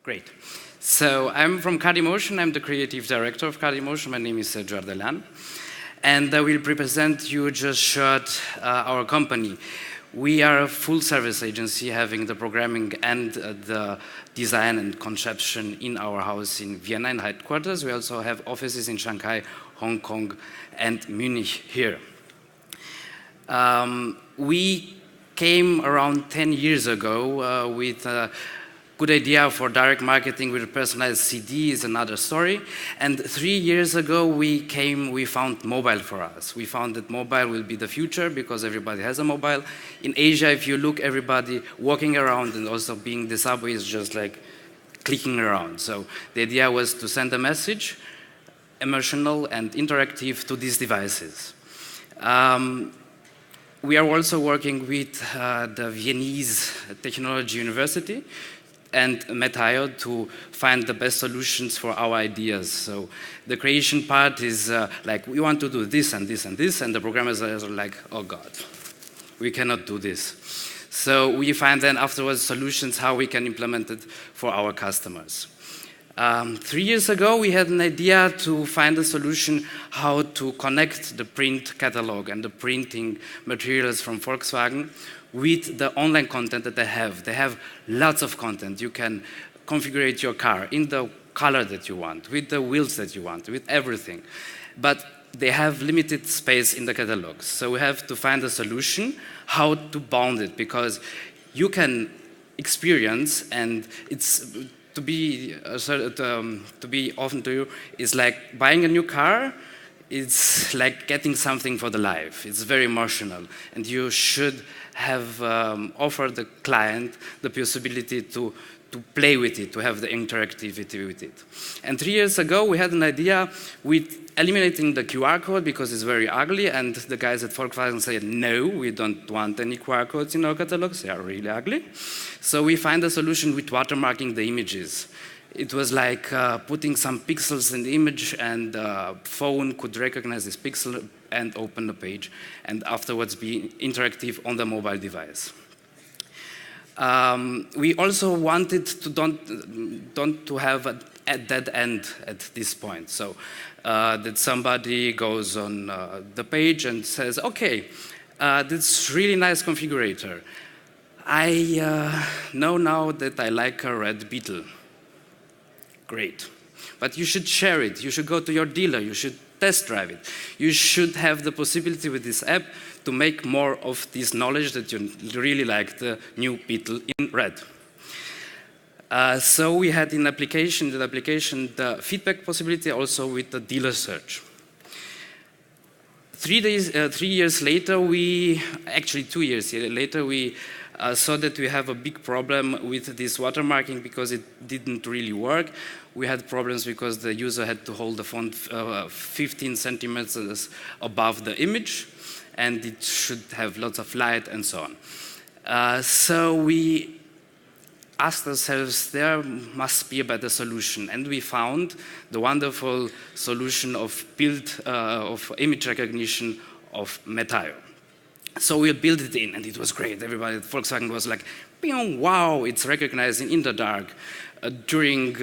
Great. So I'm from Cardymotion. I'm the creative director of Cardymotion. My name is Sergiu Ardelean. And I will present you just short our company. We are a full-service agency having the programming and the design and conception in our house in Vienna in headquarters. We also have offices in Shanghai, Hong Kong, and Munich here. We came around 10 years ago with a good idea for direct marketing with a personalized CD is another story. And 3 years ago, we found mobile for us. We found that mobile will be the future because everybody has a mobile. In Asia, if you look, everybody walking around and also being the subway is just like clicking around. So the idea was to send a message, emotional and interactive, to these devices. We are also working with the Viennese Technology University and MetIO to find the best solutions for our ideas. So the creation part is like, we want to do this and this and this, and the programmers are like, oh God, we cannot do this. So we find then afterwards solutions how we can implement it for our customers. 3 years ago, we had an idea to find a solution how to connect the print catalog and the printing materials from Volkswagen with the online content that they have. They have lots of content. You can configure your car in the color that you want, with the wheels that you want, with everything. But they have limited space in the catalogs. So we have to find a solution how to bound it, because you can experience, and it's to be often to you, is like buying a new car. It's like getting something for the life. It's very emotional, and you should have offered the client the possibility to play with it, to have the interactivity with it. And 3 years ago, we had an idea with eliminating the QR code because it's very ugly, and the guys at Volkswagen said, no, we don't want any QR codes in our catalogs, they are really ugly. So we find a solution with watermarking the images. It was like putting some pixels in the image, and the phone could recognize this pixel and open the page, and afterwards be interactive on the mobile device. We also wanted to don't to have a dead end at this point. So that somebody goes on the page and says, okay, this really nice configurator. I know now that I like a red Beetle. Great. But you should share it. You should go to your dealer. You should test drive it. You should have the possibility with this app to make more of this knowledge that you really like the new Beetle in red. So we had in the application the feedback possibility also with the dealer search. 3 years later, actually 2 years later, we saw that we have a big problem with this watermarking because it didn't really work. We had problems because the user had to hold the font 15 centimeters above the image, and it should have lots of light and so on. So we asked ourselves, there must be a better solution, and we found the wonderful solution of image recognition of MetIO. So we built it in, and it was great. Everybody at Volkswagen was like, wow, it's recognizing in the dark during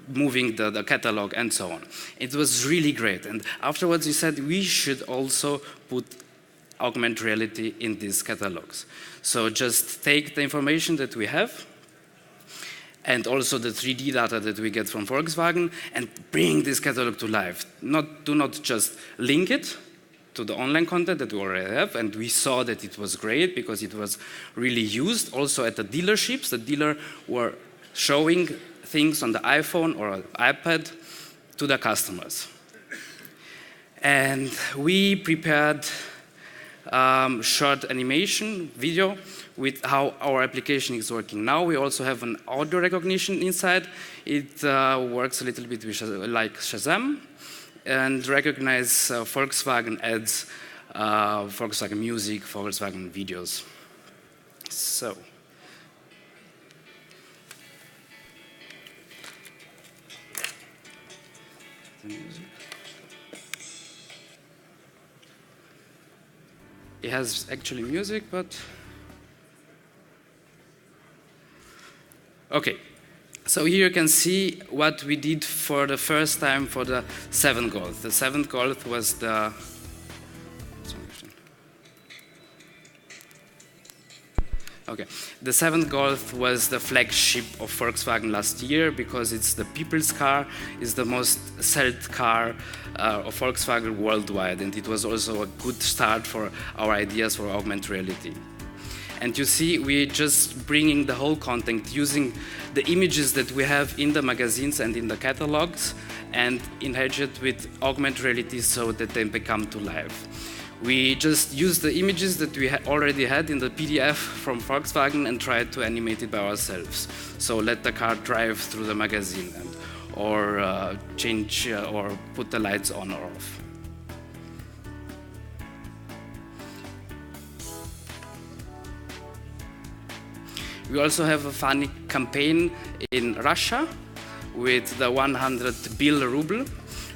moving the catalog and so on. It was really great. And afterwards, we said we should also put augmented reality in these catalogs. So just take the information that we have and also the 3D data that we get from Volkswagen and bring this catalog to life. Do not just link it to the online content that we already have, and we saw that it was great because it was really used also at the dealerships. The dealer were showing things on the iPhone or iPad to the customers. And we prepared short animation video with how our application is working now. We also have an audio recognition inside. It works a little bit like Shazam, and recognize Volkswagen ads, Volkswagen music, Volkswagen videos. So. It has actually music, but... Okay. So here you can see what we did for the first time for the 7 Golf. The 7th Golf was the The 7th Golf was the flagship of Volkswagen last year because it's the people's car, it's the most sold car of Volkswagen worldwide, and it was also a good start for our ideas for augmented reality. And you see, we're just bringing the whole content using the images that we have in the magazines and in the catalogs and enhance it with augmented reality so that they become to life. We just use the images that we already had in the PDF from Volkswagen and tried to animate it by ourselves. So let the car drive through the magazine or change or put the lights on or off. We also have a funny campaign in Russia with the 100 bill ruble,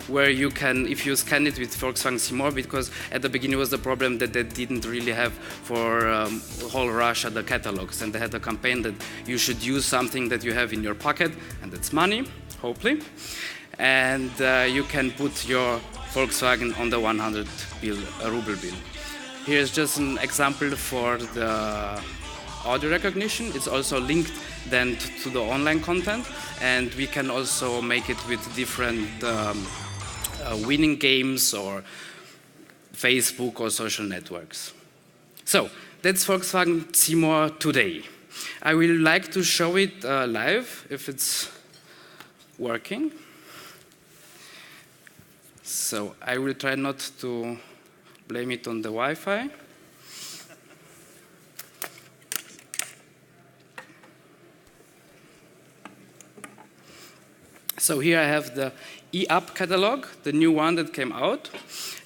where you can, if you scan it with Volkswagen seeMore, because at the beginning was the problem that they didn't really have for whole Russia the catalogs, and they had a campaign that you should use something that you have in your pocket, and that's money, hopefully, and you can put your Volkswagen on the 100 ruble bill. Here's just an example for the audio recognition. It's also linked then to the online content, and we can also make it with different winning games or Facebook or social networks. So that's Volkswagen seeMore today. I will like to show it live if it's working. So I will try not to blame it on the Wi-Fi. So here I have the eApp catalog, the new one that came out,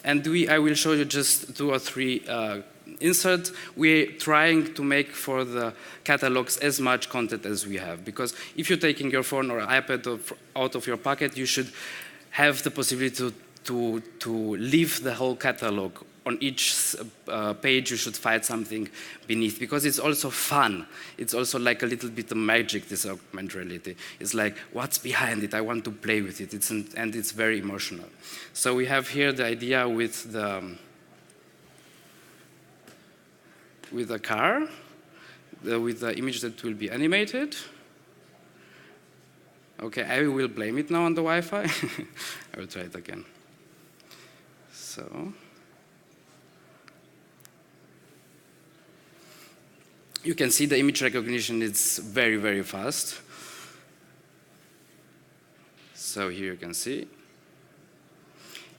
and I will show you just 2 or 3 inserts. We're trying to make for the catalogs as much content as we have, because if you're taking your phone or iPad out of your pocket, you should have the possibility to leave the whole catalog. On each page you should find something beneath, because it's also fun. It's also like a little bit of magic, this augmented reality. It's like, what's behind it? I want to play with it. And it's very emotional. So we have here the idea with the car, with the image that will be animated. Okay, I will blame it now on the Wi-Fi. I will try it again. So you can see the image recognition is very, very fast. So here you can see.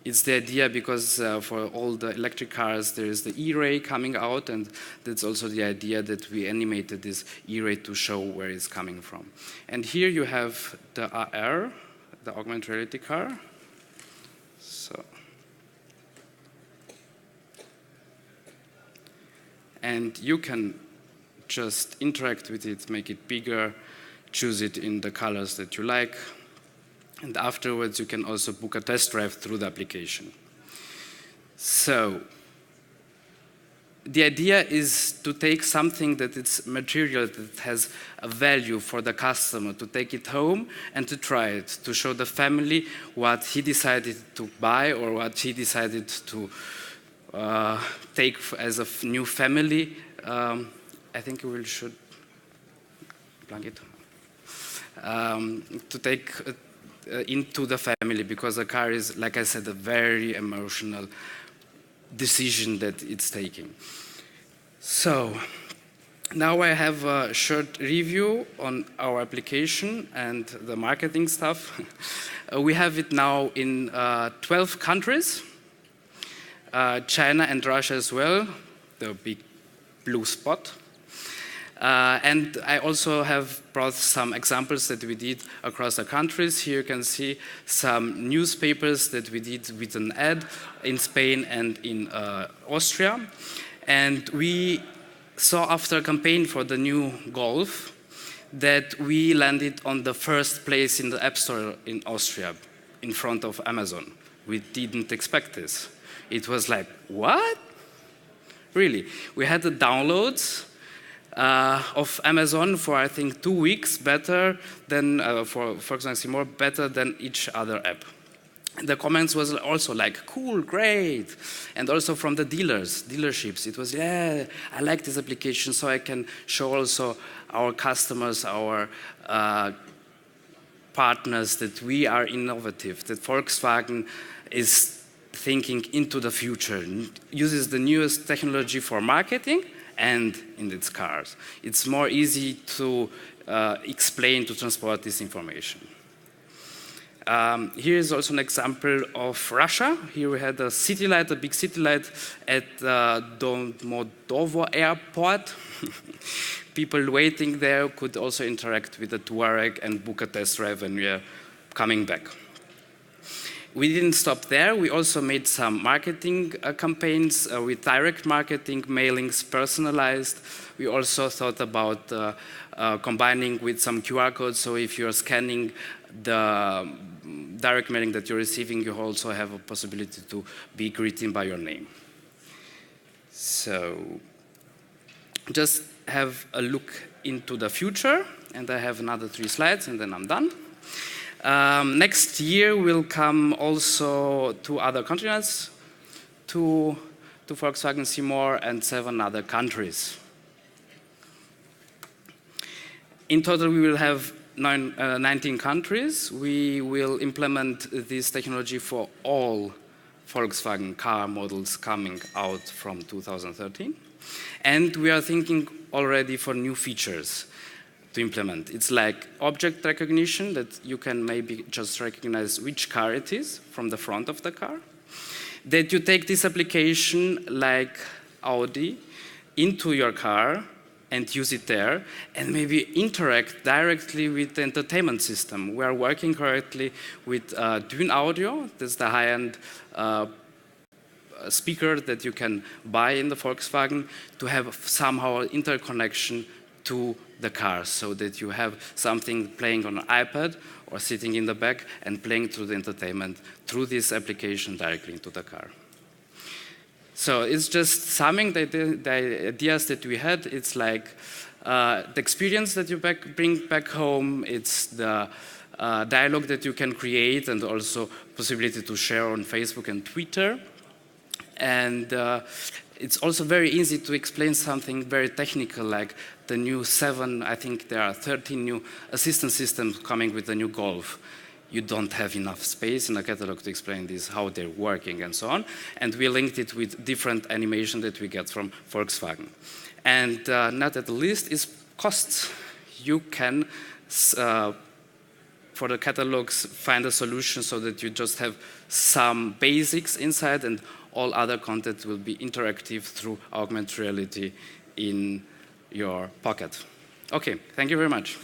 It's the idea because for all the electric cars, there is the E-ray coming out, and that's also the idea that we animated this E-ray to show where it's coming from. And here you have the AR, the augmented reality car. So. And you can just interact with it, make it bigger, choose it in the colors that you like, and afterwards you can also book a test drive through the application. So the idea is to take something that is material, that has a value for the customer, to take it home and to try it, to show the family what he decided to buy or what he decided to take as a new family. I think we should plug it to take into the family, because the car is, like I said, a very emotional decision that it's taking. So now I have a short review on our application and the marketing stuff. We have it now in 12 countries, China and Russia as well, the big blue spot. And I also have brought some examples that we did across the countries. Here you can see some newspapers that we did with an ad in Spain and in Austria. And we saw after a campaign for the new Golf that we landed on the first place in the App Store in Austria, in front of Amazon. We didn't expect this. It was like, what? Really? We had the downloads. of Amazon for, I think, 2 weeks, better than, for Volkswagen seeMore, better than each other app. The comments was also like, cool, great. And also from the dealerships, it was, yeah, I like this application, so I can show also our customers, our partners that we are innovative, that Volkswagen is thinking into the future, uses the newest technology for marketing and in its cars. It's more easy to explain, to transport this information. Here is also an example of Russia. Here we had a city light, a big city light at Domodovo airport. People waiting there could also interact with the Touareg and book a test drive when we are coming back. We didn't stop there. We also made some marketing campaigns with direct marketing, mailings, personalized. We also thought about combining with some QR codes. So if you're scanning the direct mailing that you're receiving, you also have a possibility to be greeted by your name. So just have a look into the future. And I have another 3 slides, and then I'm done. Next year will come also 2 other continents to Volkswagen seeMore and 7 other countries. In total, we will have 19 countries. We will implement this technology for all Volkswagen car models coming out from 2013. And we are thinking already for new features to implement. It's like object recognition, that you can maybe just recognize which car it is from the front of the car. That you take this application like Audi into your car and use it there, and maybe interact directly with the entertainment system. We are working currently with Dyn Audio. That's the high-end speaker that you can buy in the Volkswagen, to have somehow interconnection to the car, so that you have something playing on an iPad or sitting in the back and playing through the entertainment through this application directly into the car. So it's just summing the ideas that we had. It's like the experience that you bring back home. It's the dialogue that you can create, and also possibility to share on Facebook and Twitter. And it's also very easy to explain something very technical, like the new 7, I think there are 13 new assistance systems coming with the new Golf. You don't have enough space in a catalog to explain this, how they're working and so on. And we linked it with different animation that we get from Volkswagen. And not at the least is costs. You can, for the catalogs, find a solution so that you just have some basics inside, and all other content will be interactive through augmented reality in your pocket. Okay, thank you very much.